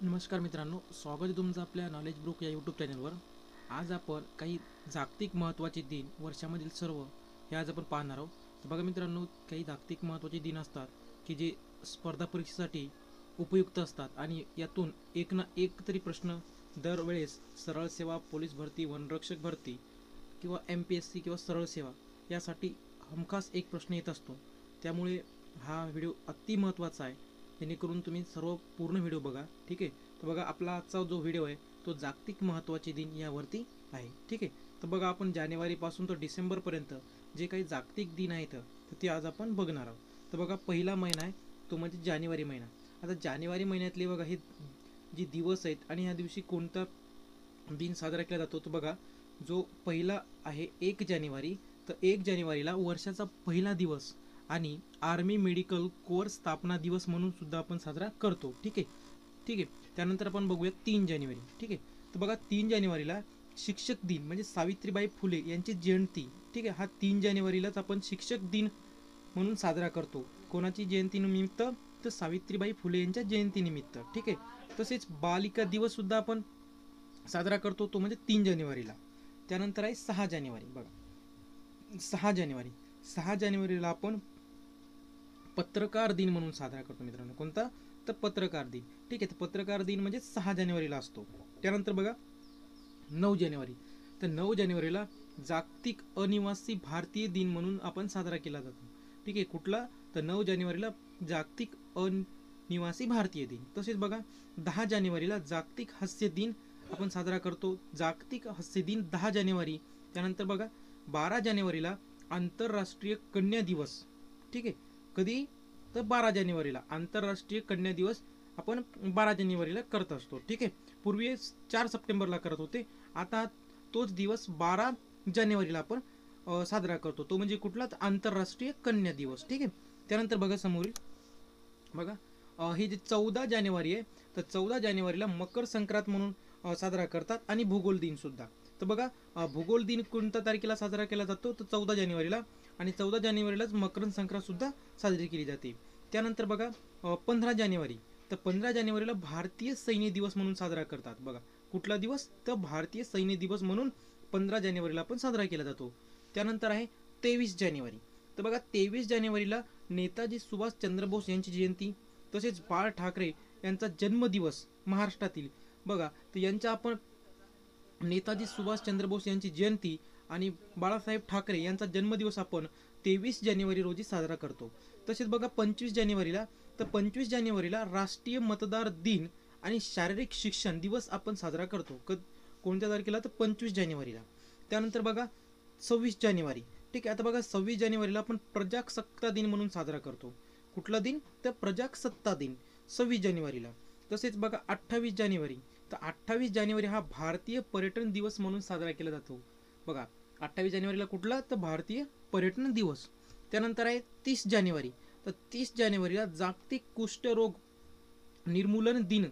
नमस्कार मित्रांनो, स्वागत आहे तुमचं आपल्या नॉलेज बुक या यूट्यूब चॅनलवर. आज आपण काही जागतिक महत्त्वाचे दिन वर्षामधील सर्व हे आज आपण पाहणार आहोत. तर बघा मित्रांनो, काही जागतिक महत्त्वाचे दिन असतात की जे स्पर्धा परीक्षेसाठी उपयुक्त असतात आणि यातून एक ना एक तरी प्रश्न दरवेळेस सरळ सेवा, पोलीस भरती, वनरक्षक भरती किंवा MPSC किंवा सरळ सेवा यासाठी हमखास एक प्रश्न येत असतो. त्यामुळे हा व्हिडिओ अति महत्त्वाचा आहे, जेणेकरून तुम्ही सर्व पूर्ण व्हिडिओ बघा. ठीक आहे. तर बघा, आपला आजचा जो व्हिडिओ आहे तो जागतिक महत्त्वाचे दिन यावरती आहे. ठीक आहे. तर बघा, आपण जानेवारीपासून तर डिसेंबरपर्यंत जे काही जागतिक दिन आहेत तर ते आज आपण बघणार आहोत. तर बघा, पहिला महिना आहे तो म्हणजे जानेवारी महिना. आता जानेवारी महिन्यातले बघा हे जे दिवस आहेत आणि ह्या दिवशी कोणता दिन साजरा केला जातो. तर बघा, जो पहिला आहे 1 जानेवारी. तर 1 जानेवारीला वर्षाचा पहिला दिवस आणि आर्मी मेडिकल कोर स्थापना दिवस म्हणून सुद्धा आपण साजरा करतो. ठीक आहे. ठीक आहे. त्यानंतर आपण बघूया 3 जानेवारी. ठीक आहे. तर बघा, 3 जानेवारीला शिक्षक दिन म्हणजे सावित्रीबाई फुले यांची जयंती. ठीक आहे. हा 3 जानेवारीलाच आपण शिक्षक दिन म्हणून साजरा करतो. कोणाची जयंती निमित्त? तर सावित्रीबाई फुले यांच्या जयंतीनिमित्त. ठीक आहे. तसेच बालिका दिवस सुद्धा आपण साजरा करतो, तो म्हणजे 3 जानेवारीला. त्यानंतर आहे 6 जानेवारी. बघा, 6 जानेवारी. 6 जानेवारीला आपण पत्रकार दिन म्हणून साजरा करतो मित्रांनो. कोणता? तर पत्रकार दिन. ठीक आहे. तर पत्रकार दिन म्हणजे 6 जानेवारीला असतो. त्यानंतर बघा, 9 जानेवारी. तर 9 जानेवारीला जागतिक अनिवासी भारतीय दिन म्हणून आपण साजरा केला जातो. ठीक आहे. कुठला? तर 9 जानेवारीला जागतिक अनिवासी भारतीय दिन. तसेच बघा, 10 जानेवारीला जागतिक हास्य दिन आपण साजरा करतो. जागतिक हास्य दिन 10 जानेवारी. त्यानंतर बघा, 12 जानेवारीला आंतरराष्ट्रीय कन्या दिवस. ठीक आहे. कधी? तर 12 जानेवारीला आंतरराष्ट्रीय कन्या दिवस आपण 12 जानेवारीला करत असतो. ठीक आहे. पूर्वी 4 सप्टेंबरला करत होते, आता तोच दिवस 12 जानेवारीला आपण साजरा करतो. तो म्हणजे कुठला? आंतरराष्ट्रीय कन्या दिवस. ठीक आहे. त्यानंतर बघा समोरील, बघा, हे जे 14 जानेवारी आहे, तर 14 जानेवारीला मकर संक्रांत म्हणून साजरा करतात आणि भूगोल दिन सुद्धा. तर बघा, भूगोल दिन कोणत्या तारखेला साजरा केला जातो? तर 14 जानेवारीला. आणि 14 जानेवारीलाच मकर संक्रांत सुद्धा साजरी केली जाते. त्यानंतर बघा, 15 जानेवारी. तर 15 जानेवारीला भारतीय सैन्य दिवस म्हणून साजरा करतात. बघा, कुठला दिवस? तर भारतीय सैन्य दिवस म्हणून 15 जानेवारीला आपण साजरा केला जातो. त्यानंतर आहे 23 जानेवारी. तर बघा, 23 जानेवारीला नेताजी सुभाषचंद्र बोस यांची जयंती. तसेच बाळ ठाकरे यांचा जन्मदिवस महाराष्ट्रातील. बघा, तर यांच्या आपण नेताजी सुभाषचंद्र बोस यांची जयंती आणि बाळासाहेब ठाकरे यांचा जन्मदिवस आपण 23 जानेवारी रोजी साजरा करतो. तसेच बघा, 25 जानेवारीला. तर 25 जानेवारीला राष्ट्रीय मतदार दिन आणि शारीरिक शिक्षण दिवस आपण साजरा करतो. कोणत्या तारखेला? तर 25 जानेवारीला. त्यानंतर बघा, 26 जानेवारी. ठीक आहे. आता बघा, 26 जानेवारीला आपण प्रजासत्ताक दिन म्हणून साजरा करतो. कुठला दिन? तर प्रजासत्ताक दिन 26 जानेवारीला. तसेच बघा, 28 जानेवारी. तर 28 जानेवारी हा भारतीय पर्यटन दिवस म्हणून साजरा केला जातो. बघा, 28 जानेवारीला कुठला? तर भारतीय पर्यटन दिवस. त्यानंतर आहे 30 जानेवारी. तर 30 जानेवारीला जागतिक कुष्ठरोग निर्मूलन दिन.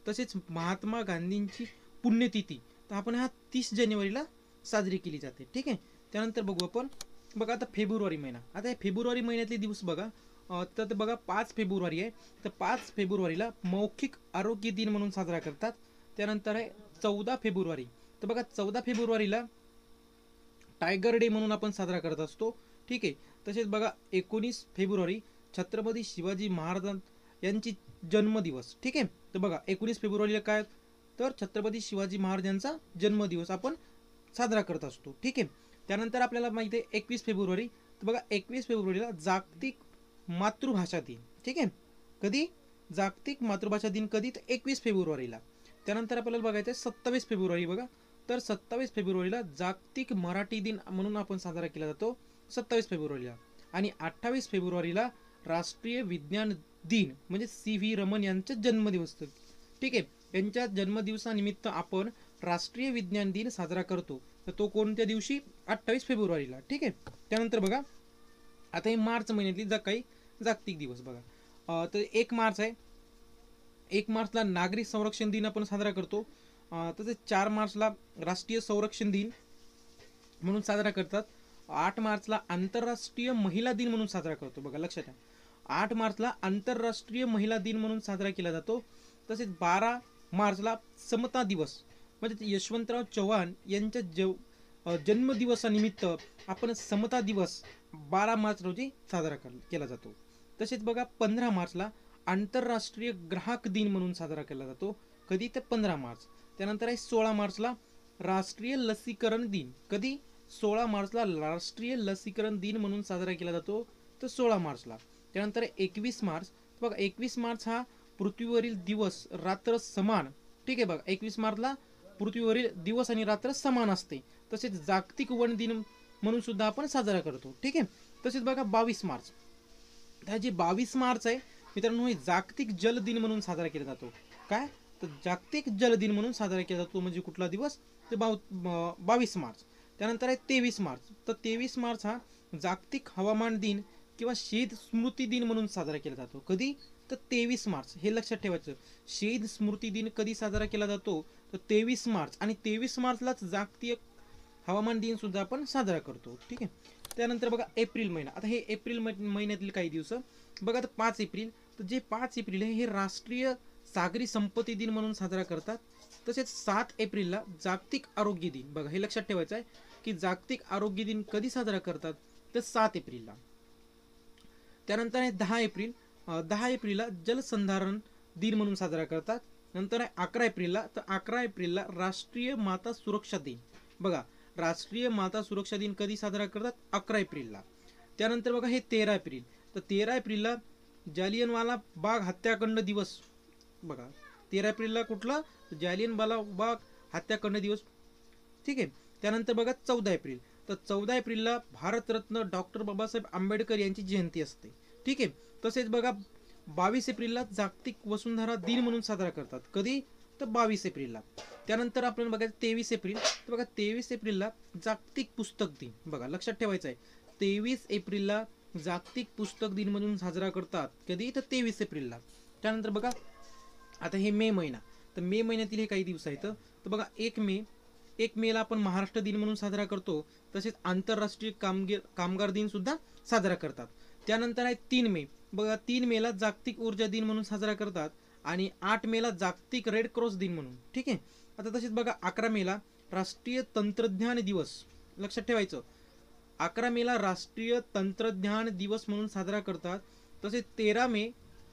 तसेच महात्मा गांधींची पुण्यतिथी. तर आपण हा 30 जानेवारीला साजरी केली जाते. ठीक आहे. त्यानंतर बघू आपण, बघा, आता फेब्रुवारी महिना. आता या फेब्रुवारी महिन्यातले दिवस बघा, तर बघा, 5 फेब्रुवारी आहे. तर 5 फेब्रुवारीला मौखिक आरोग्य दिन म्हणून साजरा करतात. त्यानंतर आहे 14 फेब्रुवारी. तर बघा, 14 फेब्रुवारीला टायगर डे म्हणून आपण साजरा करत असतो. ठीक आहे. तसेच बघा, 19 फेब्रुवारी छत्रपती शिवाजी महाराज यांची जन्मदिवस. ठीक आहे. तर बघा, 19 फेब्रुवारीला काय? तर छत्रपती शिवाजी महाराजांचा जन्मदिवस आपण साजरा करत असतो. ठीक आहे. त्यानंतर आपल्याला माहिती आहे 21 फेब्रुवारी. तर बघा, 21 फेब्रुवारीला जागतिक मातृभाषा दिन. ठीक आहे. कधी? जागतिक मातृभाषा दिन कधी? तर 21 फेब्रुवारीला. त्यानंतर आपल्याला बघायचं आहे 27 फेब्रुवारी. बघा, तर 27 फेब्रुवारीला जागतिक मराठी दिन म्हणून आपण साजरा केला जातो 27 फेब्रुवारीला. आणि 28 फेब्रुवारीला राष्ट्रीय विज्ञान दिन म्हणजे CV रमन यांचा जन्मदिवस. ठीक आहे. यांच्या जन्मदिवसानिमित्त आपण राष्ट्रीय विज्ञान दिन साजरा करतो. तर तो कोणत्या दिवशी? 28 फेब्रुवारीला. ठीक आहे. त्यानंतर बघा, आता हे मार्च महिन्यातली काही जागतिक दिवस बघा, तर 1 मार्च आहे. 1 मार्चला नागरिक संरक्षण दिन आपण साजरा करतो. तसेच 4 मार्चला राष्ट्रीय संरक्षण दिन म्हणून साजरा करतात. 8 मार्चला आंतरराष्ट्रीय महिला दिन म्हणून साजरा करतो. बघा, लक्षात ठेवा, 8 मार्चला आंतरराष्ट्रीय महिला दिन म्हणून साजरा केला जातो. तसेच मार्चला समता दिवस म्हणजे यशवंतराव चव्हाण यांच्या जन्मदिवसानिमित्त आपण समता दिवस 12 मार्च रोजी साजरा केला जातो. तसेच बघा 15 मार्चला आंतरराष्ट्रीय ग्राहक दिन म्हणून साजरा केला जातो. कधी तर 15 मार्च. त्यानंतर आहे 16 मार्चला राष्ट्रीय लसीकरण दिन. कधी 16 मार्चला राष्ट्रीय लसीकरण दिन म्हणून साजरा केला जातो तर 16 मार्चला. त्यानंतर 21 मार्च. बघा 21 मार्च हा पृथ्वीवरील दिवस रात्र समान. ठीक आहे बघा 21 मार्चला पृथ्वीवरील दिवस आणि रात्र समान असते. तसेच जागतिक वन दिन म्हणून सुद्धा आपण साजरा करतो. ठीक आहे. तसेच बघा 22 मार्च. हा जे 22 मार्च आहे मित्रांनो हे जागतिक जल दिन म्हणून साजरा केला जातो. काय तर जागतिक जल दिन म्हणून साजरा केला जातो. म्हणजे कुठला दिवस ते 22 मार्च. त्यानंतर आहे 23 मार्च. तर 23 मार्च हा जागतिक हवामान दिन किंवा शहीद स्मृती दिन म्हणून साजरा केला जातो. कधी तर 23 मार्च. हे लक्षात ठेवायचं. शहीद स्मृती दिन कधी साजरा केला जातो तर 23 मार्च. आणि 23 मार्चलाच जागतिक हवामान दिन सुद्धा आपण साजरा करतो. ठीक आहे. त्यानंतर बघा एप्रिल महिना. आता हे एप्रिल महिन्यातील काही दिवस बघा तर 5 एप्रिल. तर जे 5 एप्रिल आहे हे राष्ट्रीय सागरी संपत्ती दिन म्हणून साजरा करतात. तसेच 7 एप्रिलला जागतिक आरोग्य दिन. बघा हे लक्षात ठेवायचं आहे की जागतिक आरोग्य दिन कधी साजरा करतात तर 7 एप्रिलला. त्यानंतर आहे 10 एप्रिल. 10 एप्रिलला जलसंधारण दिन म्हणून साजरा करतात. नंतर आहे 11 एप्रिलला. तर 11 एप्रिलला राष्ट्रीय माता सुरक्षा दिन. बघा राष्ट्रीय माता सुरक्षा दिन कधी साजरा करतात 11 एप्रिलला. त्यानंतर बघा हे 13 एप्रिल. तर 13 एप्रिलला जालियनवाला बाग हत्याकांड दिवस. बघा 13 एप्रिलला कुठला जालियनवाला बाग हत्याकांड दिवस. ठीक आहे. त्यानंतर बघा 14 एप्रिल. तर 14 एप्रिलला भारतरत्न डॉक्टर बाबासाहेब आंबेडकर यांची जयंती असते. ठीक आहे. तसेच बघा 22 एप्रिलला जागतिक वसुंधरा दिन म्हणून साजरा करतात. कधी तर 22 एप्रिलला. त्यानंतर आपण बघायचं 23 एप्रिल. तर बघा 23 एप्रिलला जागतिक पुस्तक दिन. बघा लक्षात ठेवायचं आहे 23 एप्रिलला जागतिक पुस्तक दिन म्हणून साजरा करतात. कधी तर 23 एप्रिलला. त्यानंतर बघा आता हे मे महिना. तर मे महिन्यातील हे काही दिवस आहेत. तर बघा 1 मेला आपण महाराष्ट्र दिन म्हणून साजरा करतो. तसेच आंतरराष्ट्रीय कामगार दिन सुद्धा साजरा करतात. त्यानंतर आहे 3 मे. बघा 3 मेला जागतिक ऊर्जा दिन म्हणून साजरा करतात. आणि 8 मेला जागतिक रेड क्रॉस दिन म्हणून. ठीक आहे. आता तसेच बघा 11 मेला राष्ट्रीय तंत्रज्ञान दिवस. लक्षात ठेवायचं 11 मेला राष्ट्रीय तंत्रज्ञान दिवस म्हणून साजरा करतात. तसेच 13 मे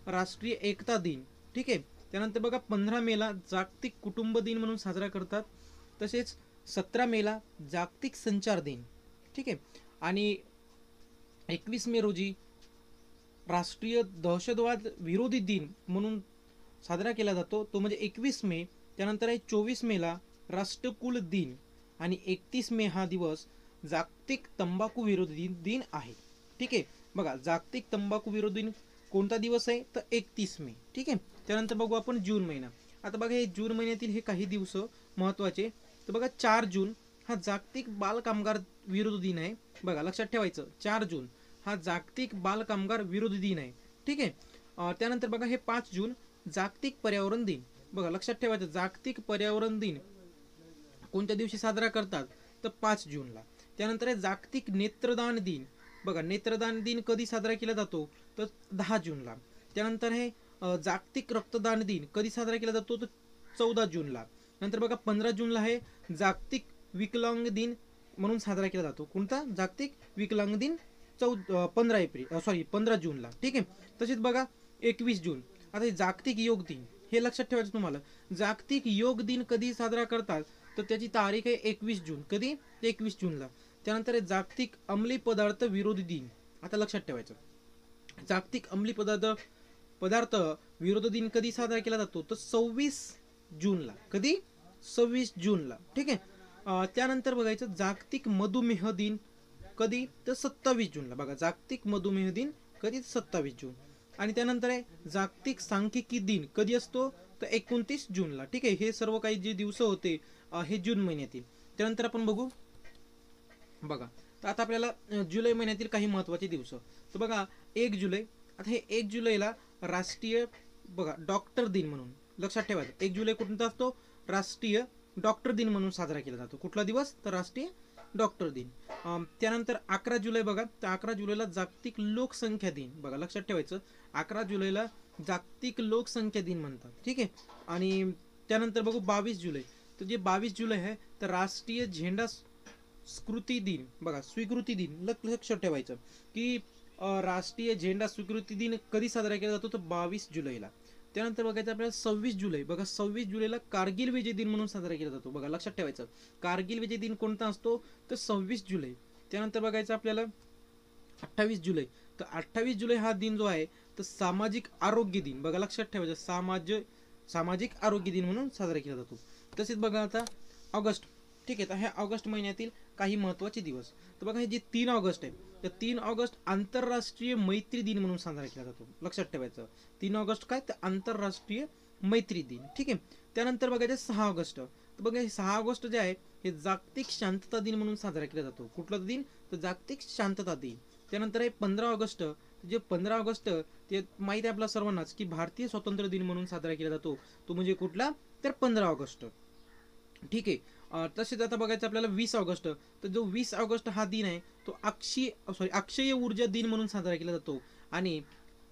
राष्ट्रीय एकता दिन. ठीक आहे. त्यानंतर बघा 15 मेला जागतिक कुटुंब दिन म्हणून साजरा करतात. तसेच 17 मेला जागतिक संचार दिन. ठीक आहे. आणि 21 मे रोजी राष्ट्रीय दहशतवाद विरोधी दिन म्हणून साजरा केला जातो. तो म्हणजे 21 मे. त्यानंतर आहे 24 मेला राष्ट्रकुल दिन. आणि 31 मे हा दिवस जागतिक तंबाखू विरोधी दिन आहे. ठीक आहे. बघा जागतिक तंबाखू विरोधी दिन कोणता दिवस आहे तर 31 मे. ठीक आहे. त्यानंतर बघू आपण जून महिना. आता बघा हे जून महिन्यातील हे काही दिवस महत्वाचे. तर बघा 4 जून हा जागतिक बाल कामगार विरोधी दिन आहे. बघा लक्षात ठेवायचं 4 जून हा जागतिक बाल कामगार विरोधी दिन आहे. ठीक आहे. त्यानंतर बघा हे 5 जून जागतिक पर्यावरण दिन. बघा लक्षात ठेवायचं जागतिक पर्यावरण दिन कोणत्या दिवशी साजरा करतात तर 5 जूनला. त्यानंतर आहे जागतिक नेत्रदान दिन. बघा नेत्रदान दिन कधी साजरा केला जातो तर 10 जूनला. त्यानंतर हे जागतिक रक्तदान दिन कधी साजरा केला जातो तर 14 जूनला. नंतर बघा 15 जूनला आहे जागतिक विकलांग दिन म्हणून साजरा केला जातो. कोणता जागतिक विकलांग दिन 15 जूनला. ठीक आहे. तसेच बघा 21 जून. आता हे जागतिक योग दिन हे लक्षात ठेवायचं तुम्हाला. जागतिक योग दिन कधी साजरा करतात तर त्याची तारीख आहे 21 जून. कधी 21 जूनला. त्यानंतर आहे जागतिक अंमली पदार्थ विरोधी दिन. आता लक्षात ठेवायचं जागतिक अंमली पदार्थ विरोधी दिन कधी साजरा केला जातो तर 26 जूनला. कधी 26 जूनला. ठीक आहे. त्यानंतर बघायचं जागतिक मधुमेह दिन कधी तर 27 जूनला. बघा जागतिक मधुमेह दिन कधी 27 जून. आणि त्यानंतर आहे जागतिक सांख्यिकी दिन कधी असतो तर 29 जूनला. ठीक आहे. हे सर्व काही जे दिवस होते हे जून महिन्यातील. त्यानंतर आपण बघू बघा तर आता आपल्याला जुलै महिन्यातील काही महत्त्वाचे दिवस. तर बघा 1 जुलै. आता हे 1 जुलैला राष्ट्रीय बघा डॉक्टर दिन म्हणून लक्षात ठेवायचं. 1 जुलै कोणता असतो राष्ट्रीय डॉक्टर दिन म्हणून साजरा केला जातो. कुठला दिवस तर राष्ट्रीय डॉक्टर दिन. त्यानंतर 11 जुलै बघा तर 11 जुलैला जागतिक लोकसंख्या दिन. बघा लक्षात ठेवायचं 11 जुलैला जागतिक लोकसंख्या दिन म्हणतात. ठीक आहे. आणि त्यानंतर बघू 22 जुलै. तर जे 22 जुलै आहे तर राष्ट्रीय झेंडा स्वीकृती दिन. बघा स्वीकृती दिन लक्षात ठेवायचं की राष्ट्रीय झेंडा स्वीकृती दिन कधी साजरा केला जातो तर 22 जुलैला. त्यानंतर बघायचं आपल्याला 26 जुलै. बघा 26 जुलैला कारगिल विजय दिन म्हणून साजरा केला जातो. बघा लक्षात ठेवायचं कारगिल विजय दिन कोणता असतो तर 26 जुलै. त्यानंतर बघायचं आपल्याला 28 जुलै. तर 28 जुलै हा दिन जो आहे तर सामाजिक आरोग्य दिन. बघा लक्षात ठेवायचं सामाजिक आरोग्य दिन म्हणून साजरा केला जातो. तसेच बघा आता ऑगस्ट. ठीक आहे, तर ह्या ऑगस्ट महिन्यातील काही महत्त्वाचे दिवस. तर बघा हे जे 3 ऑगस्ट आहे तर 3 ऑगस्ट आंतरराष्ट्रीय मैत्री दिन म्हणून साजरा केला जातो. लक्षात ठेवायचं 3 ऑगस्ट काय तर आंतरराष्ट्रीय मैत्री दिन. ठीक आहे. त्यानंतर बघायचं 6 ऑगस्ट. तर बघा हे 6 ऑगस्ट जे आहे हे जागतिक शांतता दिन म्हणून साजरा केला जातो. कुठला दिन तर जागतिक शांतता दिन. त्यानंतर आहे 15 ऑगस्ट. जे 15 ऑगस्ट ते माहिती आहे आपल्या सर्वांनाच की भारतीय स्वातंत्र्य दिन म्हणून साजरा केला जातो. तो म्हणजे कुठला तर 15 ऑगस्ट. ठीक आहे. तसेच आता बघायचं आपल्याला 20 ऑगस्ट. तर जो 20 ऑगस्ट हा दिन आहे तो अक्षय ऊर्जा दिन म्हणून साजरा केला जातो. आणि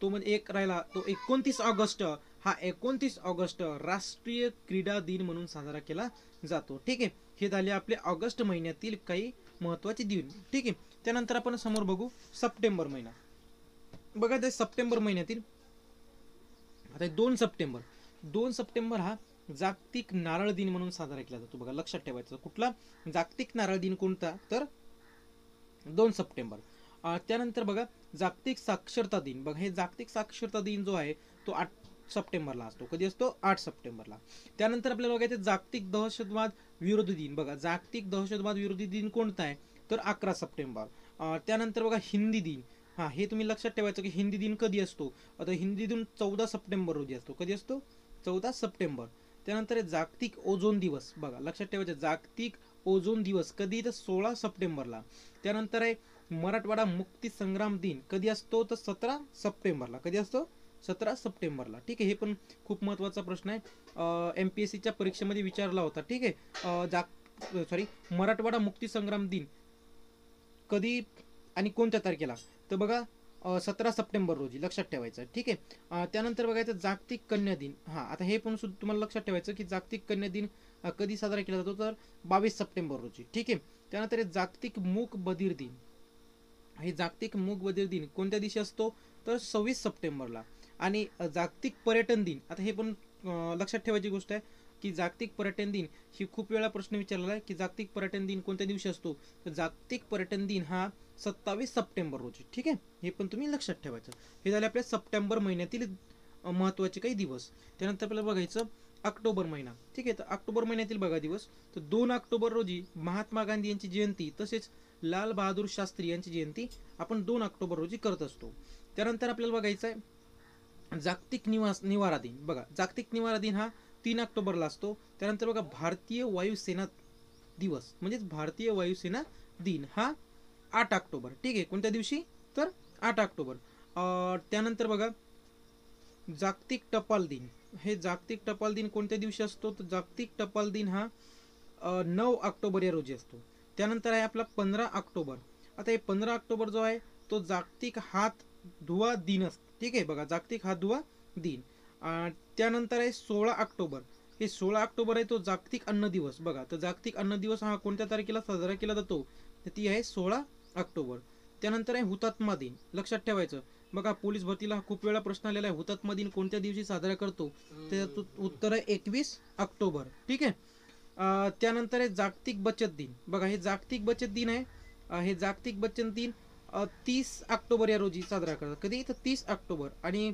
तो म्हणजे एक राहिला तो 29 ऑगस्ट. हा 29 ऑगस्ट राष्ट्रीय क्रीडा दिन म्हणून साजरा केला जातो. ठीक आहे. हे झाले आपले ऑगस्ट महिन्यातील काही महत्वाचे दिन. ठीक आहे. त्यानंतर आपण समोर बघू सप्टेंबर महिना. बघा ते सप्टेंबर महिन्यातील आता 2 सप्टेंबर हा जागतिक नारळ दिन म्हणून साजरा केला जातो. बघा लक्षात ठेवायचं कुठला जागतिक नारळ दिन कोणता तर 2 सप्टेंबर. त्यानंतर बघा जागतिक साक्षरता दिन. बघा हे जागतिक साक्षरता दिन जो आहे तो 8 सप्टेंबरला असतो. कधी असतो 8 सप्टेंबरला. त्यानंतर आपल्याला बघायचं जागतिक दहशतवाद विरोधी दिन. बघा जागतिक दहशतवाद विरोधी दिन कोणता आहे तर 11 सप्टेंबर. त्यानंतर बघा हिंदी दिन. हा हे तुम्ही लक्षात ठेवायचं की हिंदी दिन कधी असतो. आता हिंदी दिन 14 सप्टेंबर रोजी असतो. कधी असतो 14 सप्टेंबर. त्यानंतर जागतिक ओझोन दिवस. बघा लक्षात ठेवायचं जागतिक ओझोन दिवस कधी तर 16 सप्टेंबरला. त्यानंतर आहे मराठवाडा मुक्ती संग्राम दिन कधी असतो तर 17 सप्टेंबरला. कधी असतो 17 सप्टेंबरला. ठीक आहे. हे पण खूप महत्वाचा प्रश्न आहे MPSCच्या परीक्षेमध्ये विचारला होता. ठीक आहे. मराठवाडा मुक्ती संग्राम दिन कधी आणि कोणत्या तारखेला तर बघा 17 सप्टेंबर रोजी. लक्षात ठेवायचं. ठीक आहे. त्यानंतर बघायचं जागतिक कन्या दिन. हा आता हे पण तुम्हाला लक्षात ठेवायचं की जागतिक कन्या दिन कधी साजरा केला जातो तर 22 सप्टेंबर रोजी. ठीक आहे. त्यानंतर जागतिक मूक बधीर दिन. हे जागतिक मूक बधीर दिन कोणत्या दिवशी असतो तर 26 सप्टेंबरला. आणि जागतिक पर्यटन दिन. आता हे पण लक्षात ठेवायची गोष्ट आहे की जागतिक पर्यटन दिन ही खूप वेळा प्रश्न विचारलेला आहे की जागतिक पर्यटन दिन कोणत्या दिवशी असतो तर जागतिक पर्यटन दिन हा 27 सप्टेंबर रोजी. ठीक आहे. हे पण तुम्ही लक्षात ठेवायचं. हे झाले आपल्या सप्टेंबर महिन्यातील महत्वाचे काही दिवस. त्यानंतर आपल्याला बघायचं ऑक्टोबर महिना. ठीक आहे. तर ऑक्टोबर महिन्यातील बघा दिवस तर 2 ऑक्टोबर रोजी महात्मा गांधी यांची जयंती तसेच लाल बहादूर शास्त्री यांची जयंती आपण 2 ऑक्टोबर रोजी करत असतो. त्यानंतर आपल्याला बघायचं आहे जागतिक निवारा दिन. बघा जागतिक निवारा दिन हा 3 ऑक्टोबरला असतो. त्यानंतर बघा भारतीय वायुसेना दिवस म्हणजेच भारतीय वायुसेना दिन हा 8 ऑक्टोबर. ठीक आहे. कोणत्या दिवशी तर 8 ऑक्टोबर. त्यानंतर बघा जागतिक टपाल दिन. हे जागतिक टपाल दिन कोणत्या दिवशी असतो तर जागतिक टपाल दिन हा 9 ऑक्टोबर या रोजी असतो. त्यानंतर आहे आपला 15 ऑक्टोबर. आता हे 15 ऑक्टोबर जो आहे तो जागतिक हात धुवा दिन असतो. ठीक आहे. बघा जागतिक हात धुवा दिन. त्यानंतर आहे 16 ऑक्टोबर. हे 16 ऑक्टोबर आहे तो जागतिक अन्न दिवस. बघा तर जागतिक अन्न दिवस हा कोणत्या तारखेला साजरा केला जातो तर ती आहे 16 ऑक्टोबर. त्यानंतर आहे हुतात्मा दिन. लक्षात ठेवायचं. बघा पोलीस भरतीला खूप वेळा प्रश्न आलेला आहे हुतात्मा दिन कोणत्या दिवशी साजरा करतो त्याचं उत्तर आहे 21 ऑक्टोबर. ठीक आहे. त्यानंतर आहे जागतिक बचत दिन. बघा हे जागतिक बचत दिन आहे. हे जागतिक बचत दिन 30 ऑक्टोबर या रोजी साजरा करतात. कधी तर 30 ऑक्टोबर. आणि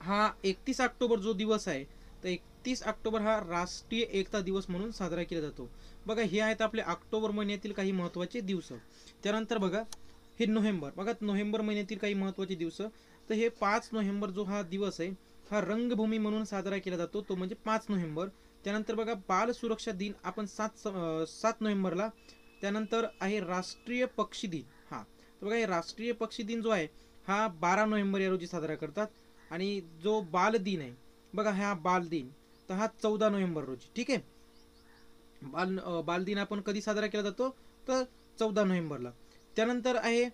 हा 31 ऑक्टोबर जो दिवस आहे तर 31 ऑक्टोबर हा राष्ट्रीय एकता दिवस म्हणून साजरा केला जातो. बघा हे आहेत आपले ऑक्टोबर महिन्यातील काही महत्त्वाचे दिवस. त्यानंतर बघा हे नोव्हेंबर. बघा नोव्हेंबर महिन्यातील काही महत्त्वाचे दिवस. तर हे 5 नोव्हेंबर जो हा दिवस आहे हा रंगभूमी म्हणून साजरा केला जातो. तो म्हणजे 5 नोव्हेंबर. त्यानंतर बघा बाल सुरक्षा दिन आपण 7 नोव्हेंबरला. त्यानंतर आहे राष्ट्रीय पक्षी दिन. हा तर बघा हे राष्ट्रीय पक्षी दिन जो आहे हा 12 नोव्हेंबर या रोजी साजरा करतात. आणि जो बाल दिन आहे बघा हा बाल दिन तर हा 14 नोव्हेंबर रोजी. ठीक आहे. बाल दिन आपण कधी साजरा केला जातो तर 14 नोव्हेंबरला. त्यानंतर आहे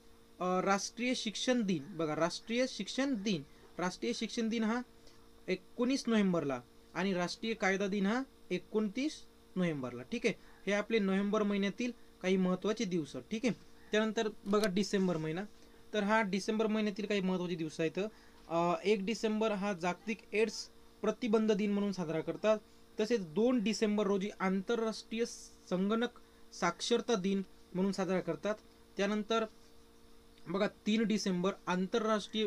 राष्ट्रीय शिक्षण दिन. बघा राष्ट्रीय शिक्षण दिन. राष्ट्रीय शिक्षण दिन हा 19 नोव्हेंबरला. आणि राष्ट्रीय कायदा दिन हा 29 नोव्हेंबरला. ठीक आहे, हे आपले नोव्हेंबर महिन्यातील काही महत्त्वाचे दिवस. ठीक आहे, त्यानंतर बघा डिसेंबर महिना. तर हा डिसेंबर महिन्यातील काही महत्त्वाचे दिवस आहेत. 1 डिसेंबर हा जागतिक एड्स प्रतिबंध दिन म्हणून साजरा करतात. तसेच 2 डिसेंबर रोजी आंतरराष्ट्रीय संगणक साक्षरता दिन म्हणून साजरा करतात. त्यानंतर बघा 3 डिसेंबर आंतरराष्ट्रीय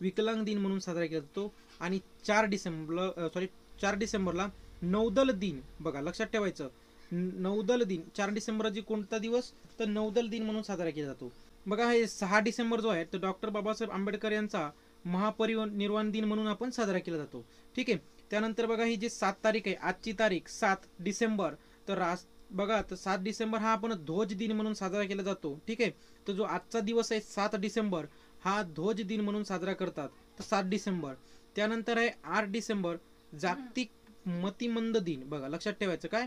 विकलांग दिन म्हणून साजरा केला जातो. आणि 4 डिसेंबरला नौदल दिन. बघा लक्षात ठेवायचं, नौदल दिन 4 डिसेंबर रोजी कोणता दिवस, तर नौदल दिन म्हणून साजरा केला जातो. बघा हे 6 डिसेंबर जो आहे तो डॉक्टर बाबासाहेब आंबेडकर यांचा महापरिनिर्वाण दिन म्हणून आपण साजरा केला जातो. ठीक आहे, त्यानंतर बघा ही जी 7 तारीख आहे, आजची तारीख 7 डिसेंबर, तर बघा तर 7 डिसेंबर हा आपण ध्वज दिन म्हणून साजरा केला जातो. ठीक आहे, तर जो आजचा दिवस आहे 7 डिसेंबर हा ध्वज दिन म्हणून साजरा करतात, तर 7 डिसेंबर. त्यानंतर आहे 8 डिसेंबर जागतिक मतिमंद दिन. बघा लक्षात ठेवायचं काय,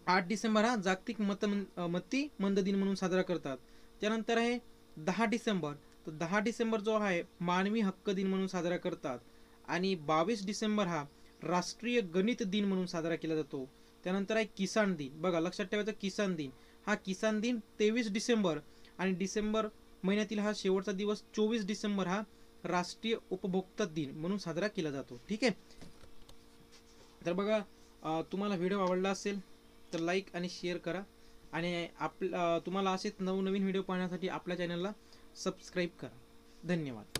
8 डिसेंबर हा जागतिक मतिमंद दिन म्हणून साजरा करतात. त्यानंतर आहे 10 डिसेंबर, तर 10 डिसेंबर जो आहे मानवी हक्क दिन म्हणून साजरा करतात. आणि 22 डिसेंबर हा राष्ट्रीय गणित दिन म्हणून साजरा केला जातो. त्यानंतर आहे किसान दिन. बघा लक्षात ठेवायचं, किसान दिन हा किसान दिन 23 डिसेंबर. आणि डिसेंबर महिन्यातील हा शेवटचा दिवस 24 डिसेंबर हा राष्ट्रीय उपभोक्ता दिन म्हणून साजरा केला जातो. ठीक आहे, तर बघा तुम्हाला व्हिडिओ आवडला असेल तर लाईक आणि शेअर करा. आणि तुम्हाला असेच नवनवीन व्हिडिओ पाहण्यासाठी आपल्या चॅनलला सबस्क्राईब करा. धन्यवाद.